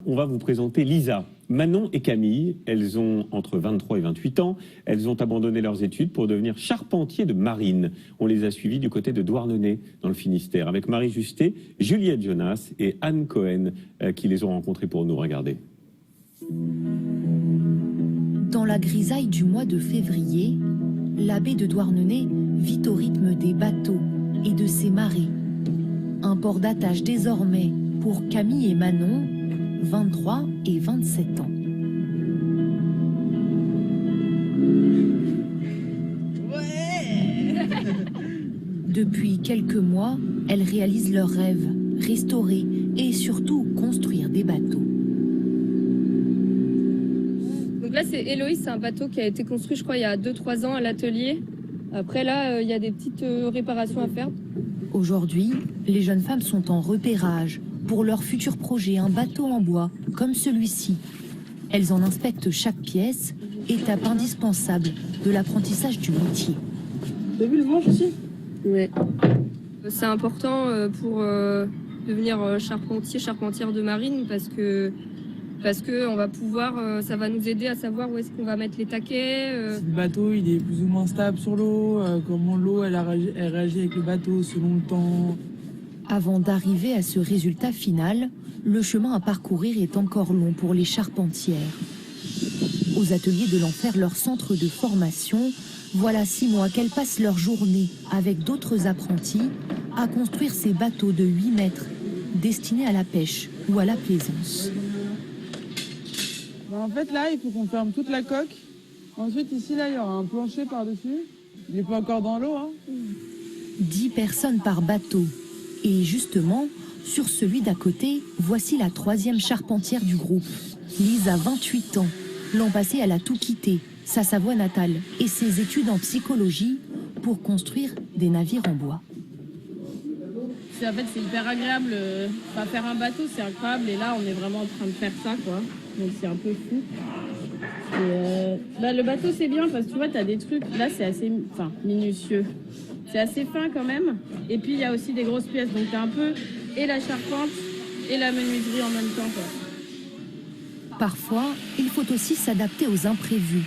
on va vous présenter Lisa. Manon et Camille, elles ont entre 23 et 28 ans. Elles ont abandonné leurs études pour devenir charpentiers de marine. On les a suivies du côté de Douarnenez, dans le Finistère, avec Marie Justet, Juliette Jonas et Anne Cohen, qui les ont rencontrées pour nous. Regardez. Dans la grisaille du mois de février, la baie de Douarnenez vit au rythme des bateaux et de ses marées. Un port d'attache désormais pour Camille et Manon, 23 et 27 ans. Depuis quelques mois, elles réalisent leurs rêves, restaurer et surtout construire des bateaux. Donc là, c'est Héloïse, c'est un bateau qui a été construit, je crois, il y a 2-3 ans à l'atelier. Après, là, il y a des petites réparations à faire. Aujourd'hui, les jeunes femmes sont en repérage pour leur futur projet, un bateau en bois comme celui-ci. Elles en inspectent chaque pièce, étape indispensable de l'apprentissage du métier. T'as vu le manche aussi? Ouais. C'est important pour devenir charpentière de marine parce que on va pouvoir, ça va nous aider à savoir où est-ce qu'on va mettre les taquets. Si le bateau il est plus ou moins stable sur l'eau, comment l'eau elle réagit avec le bateau selon le temps. Avant d'arriver à ce résultat final, le chemin à parcourir est encore long pour les charpentières. Aux ateliers de l'Enfer, leur centre de formation, voilà 6 mois qu'elles passent leur journée avec d'autres apprentis à construire ces bateaux de 8 mètres destinés à la pêche ou à la plaisance. En fait là il faut qu'on ferme toute la coque. Ensuite ici là il y aura un plancher par-dessus. Il n'est pas encore dans l'eau. 10 personnes par bateau. Et justement, sur celui d'à côté, voici la 3e charpentière du groupe. Lisa, 28 ans. L'an passé, elle a tout quitté, sa Savoie natale et ses études en psychologie pour construire des navires en bois. En fait, c'est hyper agréable. Faire un bateau, c'est incroyable. Et là, on est vraiment en train de faire ça, quoi. Donc, c'est un peu fou. Et, le bateau, c'est bien parce que tu vois, tu as des trucs. Là, c'est assez minutieux. C'est assez fin quand même. Et puis, il y a aussi des grosses pièces. Donc, tu as un peu et la charpente et la menuiserie en même temps, quoi. Parfois, il faut aussi s'adapter aux imprévus.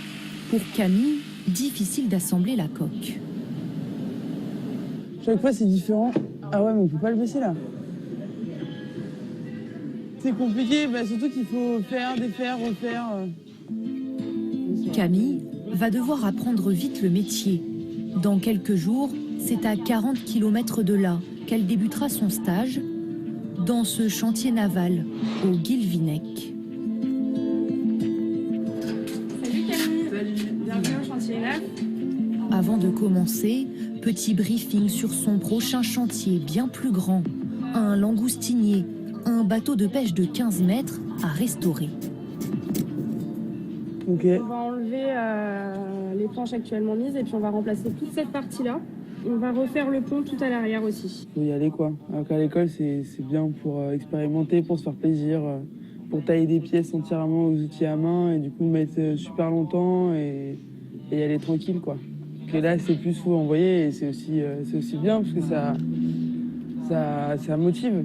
Pour Camille, difficile d'assembler la coque. Chaque fois, c'est différent. Ah ouais, mais on peut pas le baisser là. C'est compliqué, surtout qu'il faut faire, défaire, refaire. Camille va devoir apprendre vite le métier. Dans quelques jours, c'est à 40 km de là qu'elle débutera son stage dans ce chantier naval au Guilvinec. Salut Camille. Salut. Bienvenue au chantier neuf. Avant de commencer, petit briefing sur son prochain chantier bien plus grand. Un langoustinier, un bateau de pêche de 15 mètres à restaurer. Ok. On va enlever les planches actuellement mises et puis on va remplacer toute cette partie-là. On va refaire le pont tout à l'arrière aussi. Faut y aller quoi. Alors qu'à l'école, c'est bien pour expérimenter, pour se faire plaisir, pour tailler des pièces entièrement aux outils à main et du coup mettre super longtemps et y aller tranquille quoi. Et là, c'est plus faut envoyer et c'est aussi bien parce que ça motive.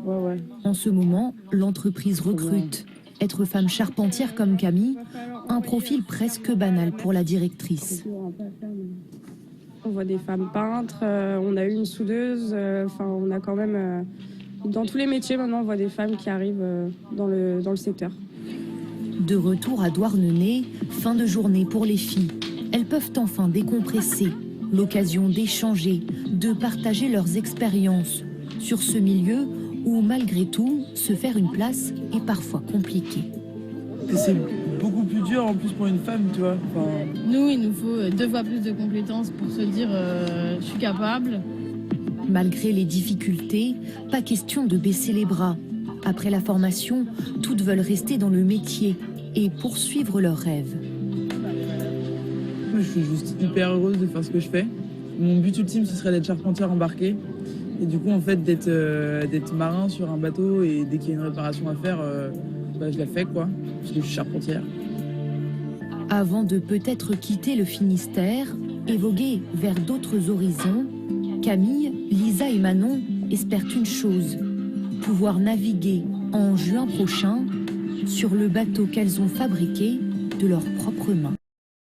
Ouais. En ce moment, l'entreprise recrute. Être femme charpentière comme Camille, un profil presque banal pour la directrice. On voit des femmes peintres, on a eu une soudeuse, on a quand même... dans tous les métiers, maintenant, on voit des femmes qui arrivent dans le secteur. De retour à Douarnenez, fin de journée pour les filles. Elles peuvent enfin décompresser, l'occasion d'échanger, de partager leurs expériences sur ce milieu où, malgré tout, se faire une place est parfois compliqué. C'est beaucoup plus dur en plus pour une femme, tu vois. Nous, il nous faut 2 fois plus de compétences pour se dire je suis capable. Malgré les difficultés, pas question de baisser les bras. Après la formation, toutes veulent rester dans le métier et poursuivre leurs rêves. Je suis juste hyper heureuse de faire ce que je fais. Mon but ultime, ce serait d'être charpentière embarquée. Et du coup, en fait, d'être marin sur un bateau et dès qu'il y a une réparation à faire, je la fais, quoi. Parce que je suis charpentière. Avant de peut-être quitter le Finistère et voguer vers d'autres horizons, Camille, Lisa et Manon espèrent une chose, pouvoir naviguer en juin prochain sur le bateau qu'elles ont fabriqué de leurs propres mains.